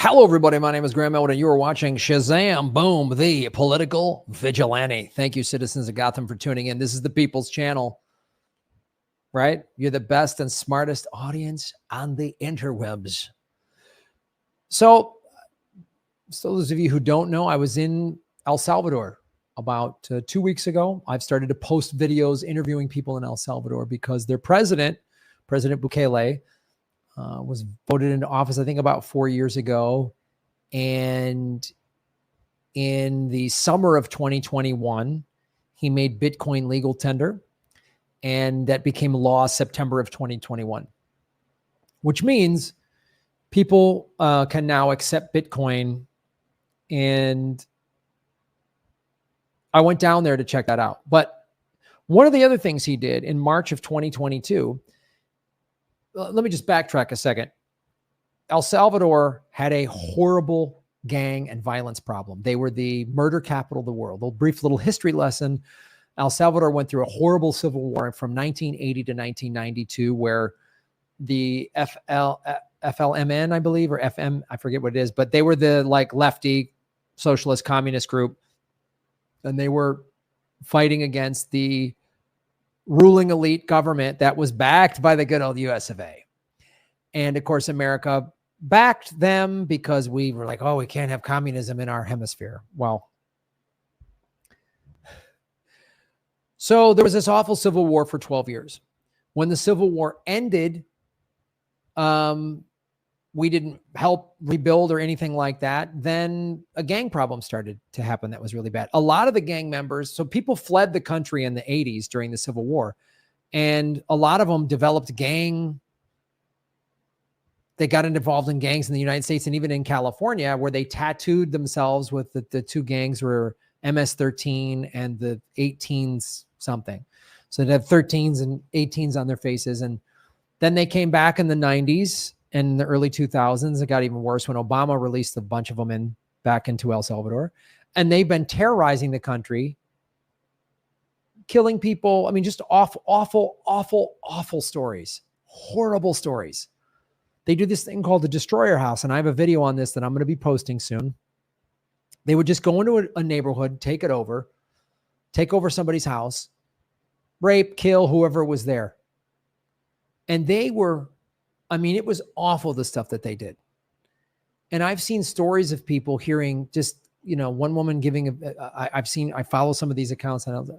Hello, everybody. My name is Graham Elwood, and you are watching Shazam Boom, the Political Vigilante. Thank you, citizens of Gotham, for tuning in. This is the People's Channel, right? You're the best and smartest audience on the interwebs. So those of you who don't know, I was in El Salvador about 2 weeks ago. I've started to post videos interviewing people in El Salvador because their president, President Bukele, was voted into office, I think, about 4 years ago. And in the summer of 2021, he made Bitcoin legal tender. And that became law September of 2021, which means people can now accept Bitcoin. And I went down there to check that out. But one of the other things he did in March of 2022, let me just backtrack a second. El Salvador had a horrible gang and violence problem. They were the murder capital of the world. A brief little history lesson. El Salvador went through a horrible civil war from 1980 to 1992, where the FLMN, I believe, or FM, I forget what it is, but they were the lefty socialist communist group. And they were fighting against the ruling elite government that was backed by the good old US of A. And of course, America backed them because we were like, oh, we can't have communism in our hemisphere. Well, so there was this awful civil war for 12 years. When the civil war ended, we didn't help rebuild or anything like that. Then a gang problem started to happen that was really bad. A lot of the gang members, so people fled the country in the 80s during the Civil War, and a lot of them developed they got involved in gangs in the United States and even in California, where they tattooed themselves with the two gangs were MS-13 and the 18s something. So they'd have 13s and 18s on their faces. And then they came back in the 90s. And in the early 2000s, it got even worse when Obama released a bunch of them back into El Salvador. And they've been terrorizing the country, killing people. I mean, just awful stories, horrible stories. They do this thing called the Destroyer House. And I have a video on this that I'm going to be posting soon. They would just go into a neighborhood, take over somebody's house, rape, kill whoever was there. And it was awful, the stuff that they did. And I've seen stories of people hearing just, one woman giving, I follow some of these accounts in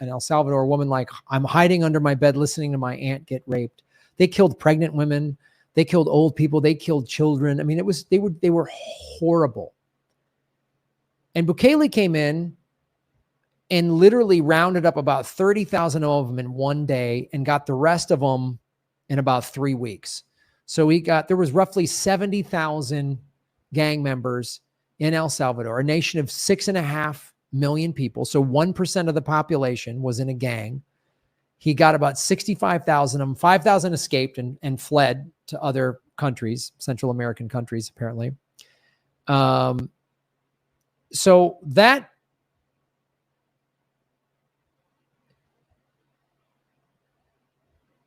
El Salvador, a woman like, I'm hiding under my bed listening to my aunt get raped. They killed pregnant women. They killed old people. They killed children. I mean, they were horrible. And Bukele came in and literally rounded up about 30,000 of them in one day and got the rest of them in about 3 weeks. So there was roughly 70,000 gang members in El Salvador, a nation of 6.5 million people. So 1% of the population was in a gang. He got about 65,000 of them. 5,000 escaped and fled to other countries, Central American countries, apparently. So that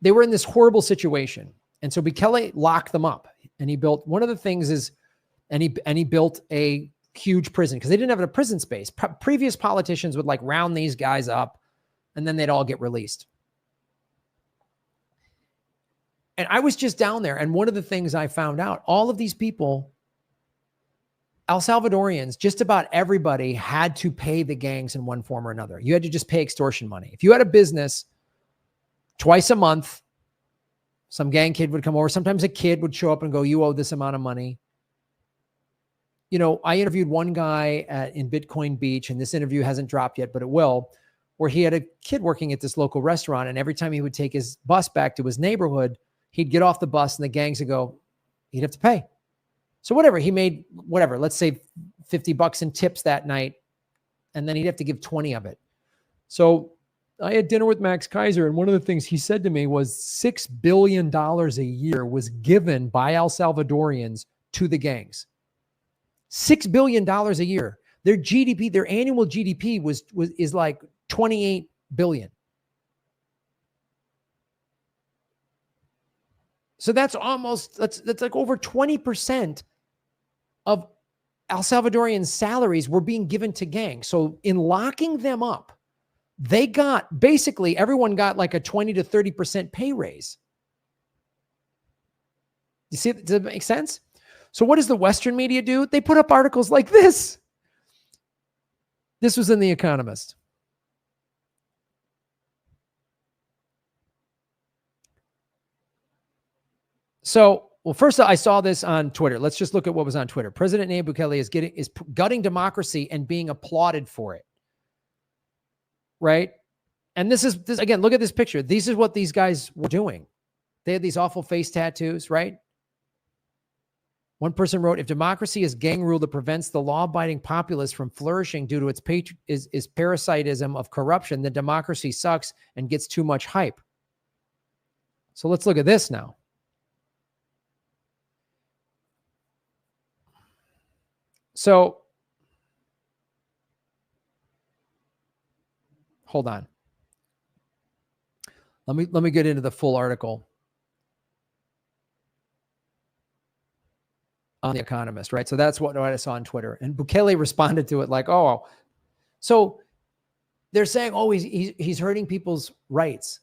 they were in this horrible situation. And so Bukele locked them up, and he built, one of the things is, and he built a huge prison because they didn't have a prison space. Previous politicians would round these guys up and then they'd all get released. And I was just down there. And one of the things I found out, all of these people, El Salvadorians, just about everybody had to pay the gangs in one form or another. You had to just pay extortion money. If you had a business, twice a month, some gang kid would come over. Sometimes a kid would show up and go, you owe this amount of money. I interviewed one guy in Bitcoin Beach, and this interview hasn't dropped yet, but it will, where he had a kid working at this local restaurant. And every time he would take his bus back to his neighborhood, he'd get off the bus and the gangs would go, he'd have to pay. So whatever, he made, let's say $50 in tips that night. And then he'd have to give 20 of it. So I had dinner with Max Kaiser, and one of the things he said to me was $6 billion a year was given by El Salvadorians to the gangs. $6 billion a year. Their GDP, their annual GDP is like 28 billion. So that's like over 20% of El Salvadorian salaries were being given to gangs. So in locking them up, they got, basically everyone got like a 20 to 30% pay raise. You see, does it make sense? So what does the Western media do? They put up articles like this. This was in The Economist. So, well, first I saw this on Twitter. Let's just look at what was on Twitter. President Nayib Bukele is gutting democracy and being applauded for it. Right? And this again, look at this picture. This is what these guys were doing. They had these awful face tattoos, right? One person wrote, if democracy is gang rule that prevents the law-abiding populace from flourishing due to its parasitism of corruption, then democracy sucks and gets too much hype. So let's look at this now. So, hold on. Let me get into the full article on The Economist, right? So that's what I saw on Twitter. And Bukele responded to it like, oh, so they're saying, oh, he's hurting people's rights.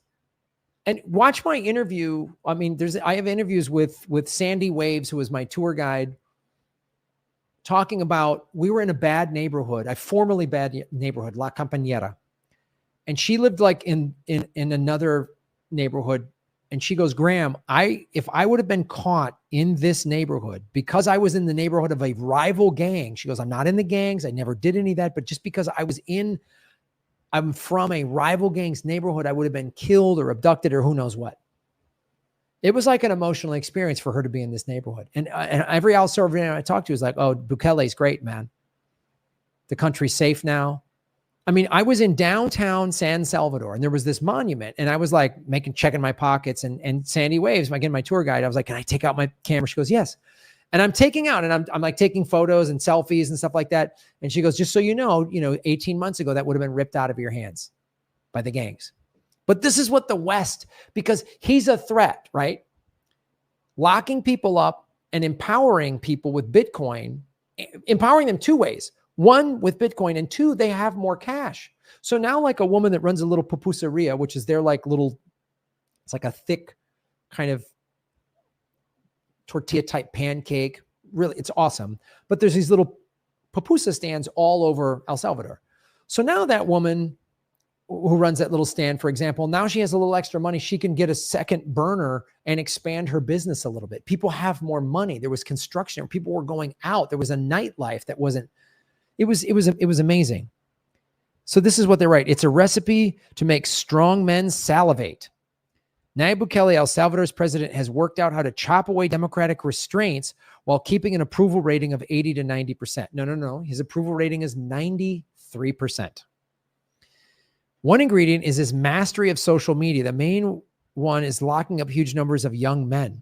And watch my interview. I mean, I have interviews with Sandy Waves, who was my tour guide, talking about, we were in a bad neighborhood, a formerly bad neighborhood, La Campañera. And she lived like in another neighborhood. And she goes, Graham, if I would have been caught in this neighborhood because I was in the neighborhood of a rival gang, she goes, I'm not in the gangs. I never did any of that. But just because I'm from a rival gang's neighborhood, I would have been killed or abducted or who knows what. It was like an emotional experience for her to be in this neighborhood. And every El Salvadorian I talked to was like, oh, Bukele's great, man. The country's safe now. I mean, I was in downtown San Salvador and there was this monument and I was like checking my pockets and Sandy Waves, my tour guide, I was like, can I take out my camera? She goes, yes. And I'm taking out and I'm like taking photos and selfies and stuff like that. And she goes, just so you know, 18 months ago, that would have been ripped out of your hands by the gangs. But this is what the West, because he's a threat, right? Locking people up and empowering people with Bitcoin, empowering them two ways. One, with Bitcoin, and two, they have more cash. So now like a woman that runs a little pupuseria, which is their like little, it's like a thick kind of tortilla type pancake. Really, it's awesome. But there's these little pupusa stands all over El Salvador. So now that woman who runs that little stand, for example, now she has a little extra money. She can get a second burner and expand her business a little bit. People have more money. There was construction. People were going out. There was a nightlife that wasn't, it was amazing. So this is what they write. It's a recipe to make strong men salivate. Nayib Bukele, El Salvador's president, has worked out how to chop away democratic restraints while keeping an approval rating of 80 to 90%. No. His approval rating is 93%. One ingredient is his mastery of social media. The main one is locking up huge numbers of young men.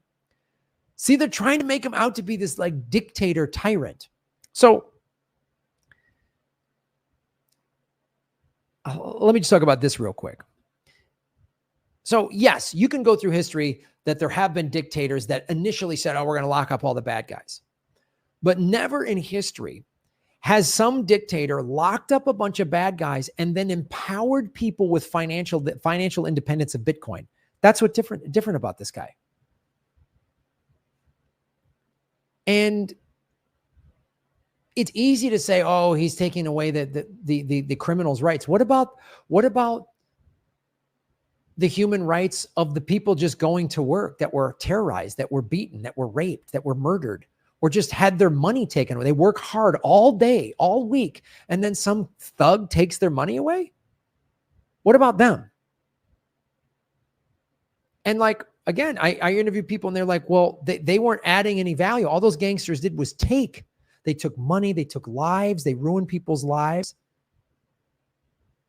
See, they're trying to make him out to be this like dictator tyrant. So let me just talk about this real quick. So yes, you can go through history that there have been dictators that initially said, oh, we're going to lock up all the bad guys. But never in history has some dictator locked up a bunch of bad guys and then empowered people with financial independence of Bitcoin. That's what's different about this guy. And it's easy to say, oh, he's taking away the criminals' rights. What about the human rights of the people just going to work that were terrorized, that were beaten, that were raped, that were murdered, or just had their money taken away? They work hard all day, all week, and then some thug takes their money away? What about them? And like, again, I interview people and they're like, well, they weren't adding any value. All those gangsters did was take. They took money, they took lives, they ruined people's lives.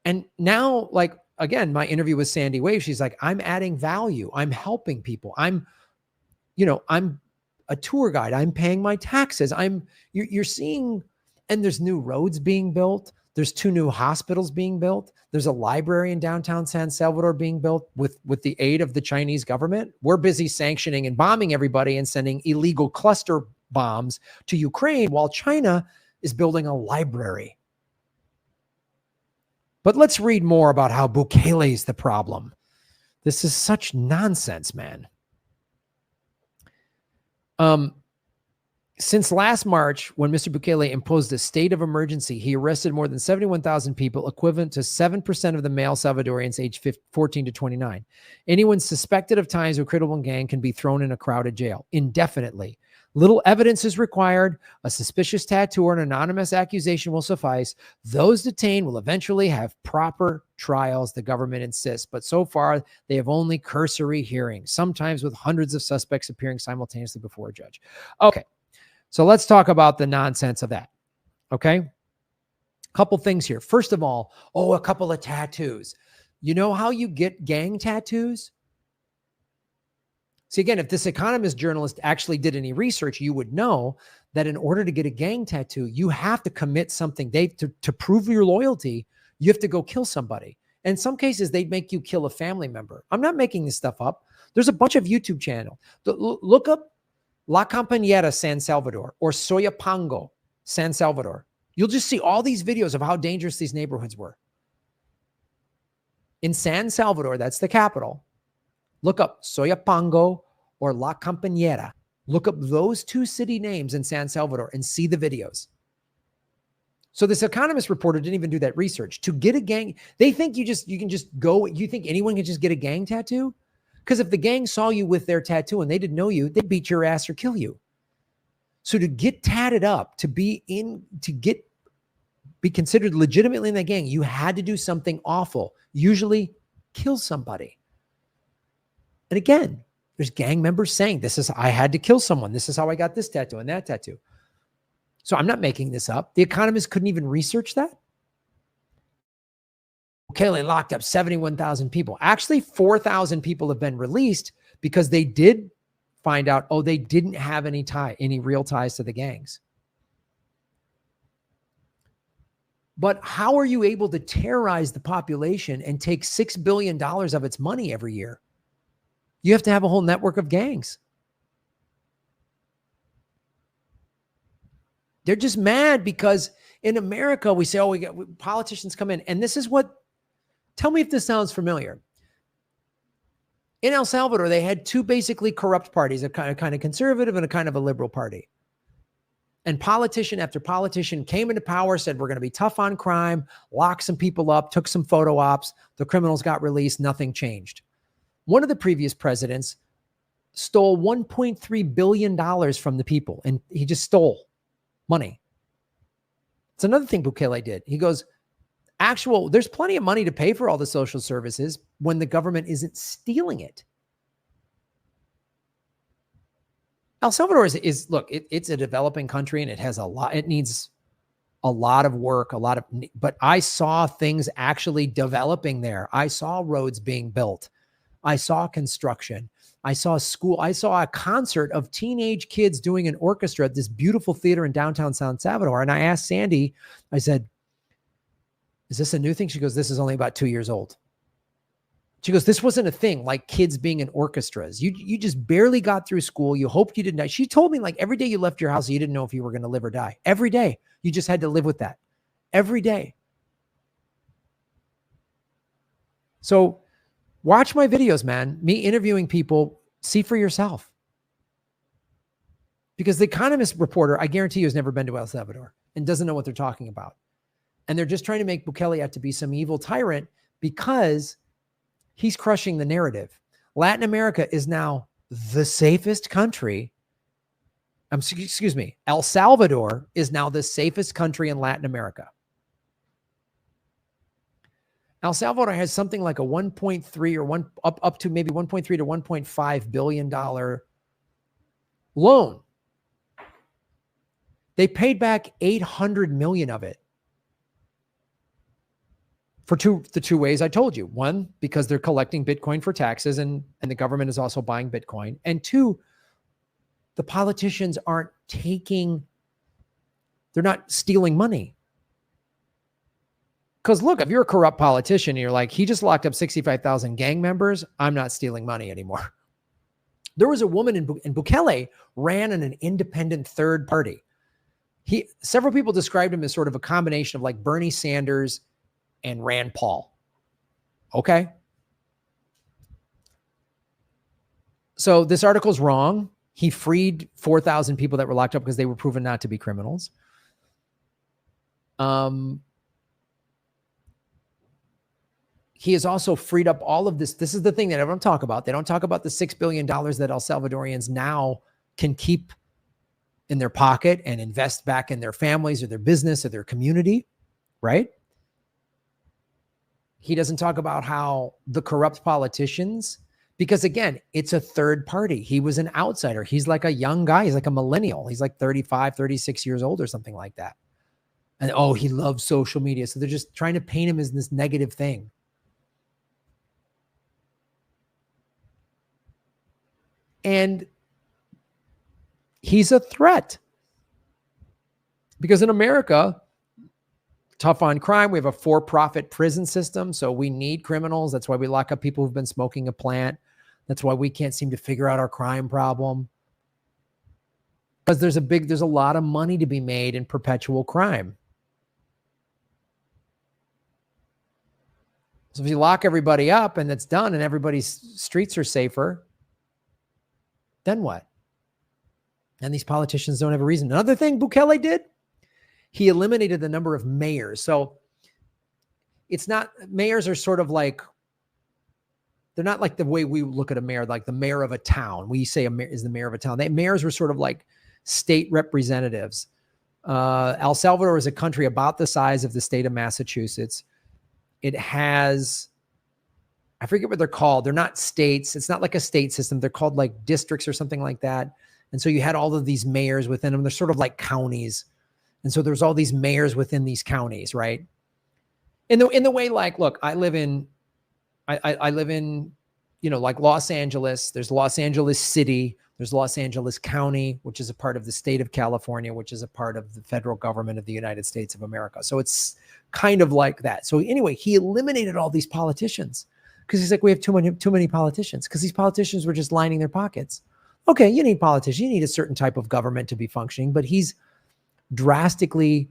And now, like, again, my interview with Sandy Wave, she's like, I'm adding value. I'm helping people. I'm a tour guide. I'm paying my taxes. You're seeing, and there's new roads being built. There's 2 new hospitals being built. There's a library in downtown San Salvador being built with the aid of the Chinese government. We're busy sanctioning and bombing everybody and sending illegal cluster bombs to Ukraine while China is building a library. But let's read more about how Bukele is the problem. This is such nonsense, man. Since last March, when Mr. Bukele imposed a state of emergency, he arrested more than 71,000 people, equivalent to 7% of the male Salvadorians aged 14 to 29. Anyone suspected of ties to a criminal gang can be thrown in a crowded jail indefinitely. Little evidence is required. A suspicious tattoo or an anonymous accusation will suffice. Those detained will eventually have proper trials, the government insists. But so far, they have only cursory hearings, sometimes with hundreds of suspects appearing simultaneously before a judge. Okay, so let's talk about the nonsense of that. Okay? Couple things here. First of all, a couple of tattoos. You know how you get gang tattoos? See, again, if this Economist journalist actually did any research, you would know that in order to get a gang tattoo, you have to commit something. To prove your loyalty, you have to go kill somebody. And in some cases, they'd make you kill a family member. I'm not making this stuff up. There's a bunch of YouTube channels. Look up La Compañera San Salvador or Soyapango San Salvador. You'll just see all these videos of how dangerous these neighborhoods were. In San Salvador, that's the capital. Look up Soyapango or La Compañera. Look up those two city names in San Salvador and see the videos. So this Economist reporter didn't even do that research. To get a gang, they think you can just go, you think anyone can just get a gang tattoo? Because if the gang saw you with their tattoo and they didn't know you, they'd beat your ass or kill you. So to get tatted up, to be considered legitimately in that gang, you had to do something awful, usually kill somebody. And again, there's gang members saying, I had to kill someone. This is how I got this tattoo and that tattoo. So I'm not making this up. The Economist couldn't even research that. Bukele locked up 71,000 people. Actually, 4,000 people have been released because they did find out, they didn't have any real ties to the gangs. But how are you able to terrorize the population and take $6 billion of its money every year? You have to have a whole network of gangs. They're just mad because in America, we say, politicians come in. And this is tell me if this sounds familiar. In El Salvador, they had two basically corrupt parties, a kind of conservative and a kind of a liberal party. And politician after politician came into power, said, we're going to be tough on crime, locked some people up, took some photo ops. The criminals got released. Nothing changed. One of the previous presidents stole $1.3 billion from the people, and he just stole money. It's another thing Bukele did. He goes, there's plenty of money to pay for all the social services when the government isn't stealing it. El Salvador it's a developing country and it needs a lot of work, but I saw things actually developing there. I saw roads being built. I saw construction. I saw school. I saw a concert of teenage kids doing an orchestra at this beautiful theater in downtown San Salvador. And I asked Sandy, I said, is this a new thing? She goes, this is only about 2 years old. She goes, this wasn't a thing like kids being in orchestras. You just barely got through school. You hoped you didn't die. She told me like every day you left your house, you didn't know if you were going to live or die. Every day. You just had to live with that. Every day. So watch my videos, man. Me interviewing people. See for yourself. Because the Economist reporter, I guarantee you, has never been to El Salvador and doesn't know what they're talking about. And they're just trying to make Bukele out to be some evil tyrant because he's crushing the narrative. Latin America is now the safest country. Excuse me. El Salvador is now the safest country in Latin America. El Salvador has something like a 1.3 or up to maybe 1.3 to 1.5 billion dollar loan. They paid back 800 million of it. For the two ways I told you. One, because they're collecting Bitcoin for taxes and the government is also buying Bitcoin. And two, the politicians they're not stealing money. Because look, if you're a corrupt politician, and you're like, he just locked up 65,000 gang members, I'm not stealing money anymore. There was a woman in Bukele ran in an independent third party. Several people described him as sort of a combination of like Bernie Sanders and Rand Paul. Okay. So this article's wrong. He freed 4,000 people that were locked up because they were proven not to be criminals. He has also freed up all of this. This is the thing that everyone talk about. They don't talk about the $6 billion that El Salvadorians now can keep in their pocket and invest back in their families or their business or their community, right? He doesn't talk about how the corrupt politicians, because again, it's a third party. He was an outsider. He's like a young guy. He's like a millennial. He's like 35, 36 years old or something like that. And oh, he loves social media. So they're just trying to paint him as this negative thing. And he's a threat. Because in America, tough on crime, we have a for-profit prison system. So we need criminals. That's why we lock up people who've been smoking a plant. That's why we can't seem to figure out our crime problem. Because there's a lot of money to be made in perpetual crime. So if you lock everybody up and it's done and everybody's streets are safer, then what? And these politicians don't have a reason. Another thing Bukele did, he eliminated the number of mayors. So it's not, mayors are sort of like, they're not like the way we look at a mayor, like the mayor of a town. We say a mayor is the mayor of a town. Mayors were sort of like state representatives. El Salvador is a country about the size of the state of Massachusetts. It has, I forget what they're called. They're not states. It's not like a state system. They're called like districts or something like that. And so you had all of these mayors within them. They're sort of like counties. And so there's all these mayors within these counties, right? In the way, like, look, I live in, you know, like Los Angeles. There's Los Angeles City. There's Los Angeles County, which is a part of the state of California, which is a part of the federal government of the United States of America. So it's kind of like that. So anyway, he eliminated all these politicians because he's like, we have too many politicians, because these politicians were just lining their pockets. Okay, you need politicians. You need a certain type of government to be functioning, but he's drastically,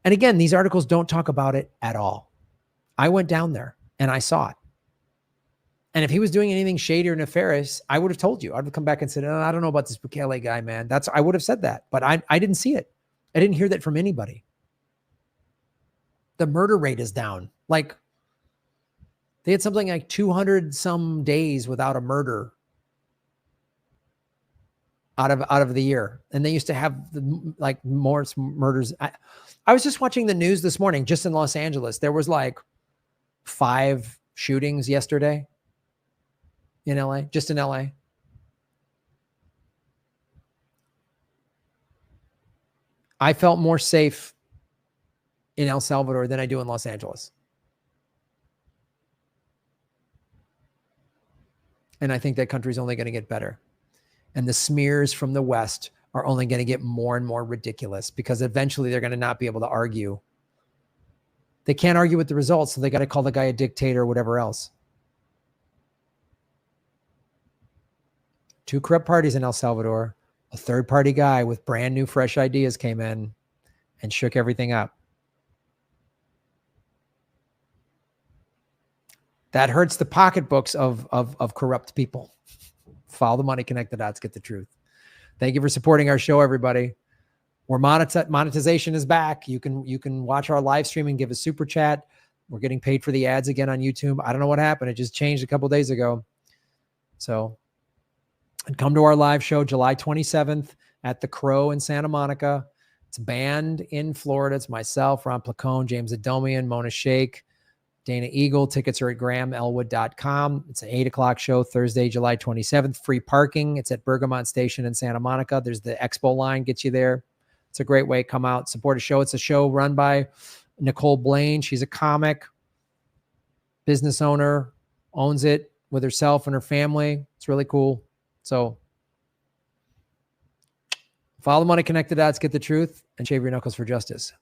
and again, these articles don't talk about it at all. I went down there and I saw it. And if he was doing anything shady or nefarious, I would have told you. I would have come back and said, oh, I don't know about this Bukele guy, man. I would have said that, but I didn't see it. I didn't hear that from anybody. The murder rate is down. Like, they had something like 200 some days without a murder out of the year. And they used to have like more murders. I was just watching the news this morning, just in Los Angeles. There was like 5 shootings yesterday in LA, just in LA. I felt more safe in El Salvador than I do in Los Angeles. And I think that country's only going to get better. And the smears from the West are only going to get more and more ridiculous, because eventually they're going to not be able to argue. They can't argue with the results, so they got to call the guy a dictator or whatever else. 2 corrupt parties in El Salvador. A third party guy with brand new, fresh ideas came in and shook everything up. That hurts the pocketbooks of corrupt people. Follow the money, connect the dots, get the truth. Thank you for supporting our show, everybody. We're monetization is back. You can watch our live stream and give a super chat. We're getting paid for the ads again on YouTube. I don't know what happened. It just changed a couple days ago. So, and come to our live show July 27th at the Crow in Santa Monica. It's a band in Florida. It's myself, Ron Placone, James Adomian, Mona Sheikh, Dana Eagle. Tickets are at grahamelwood.com. It's an 8 o'clock show, Thursday, July 27th. Free parking. It's at Bergamot Station in Santa Monica. There's the expo line, gets you there. It's a great way. Come out, support a show. It's a show run by Nicole Blaine. She's a comic, business owner, owns it with herself and her family. It's really cool. So follow the money, connect the dots, get the truth, and shave your knuckles for justice.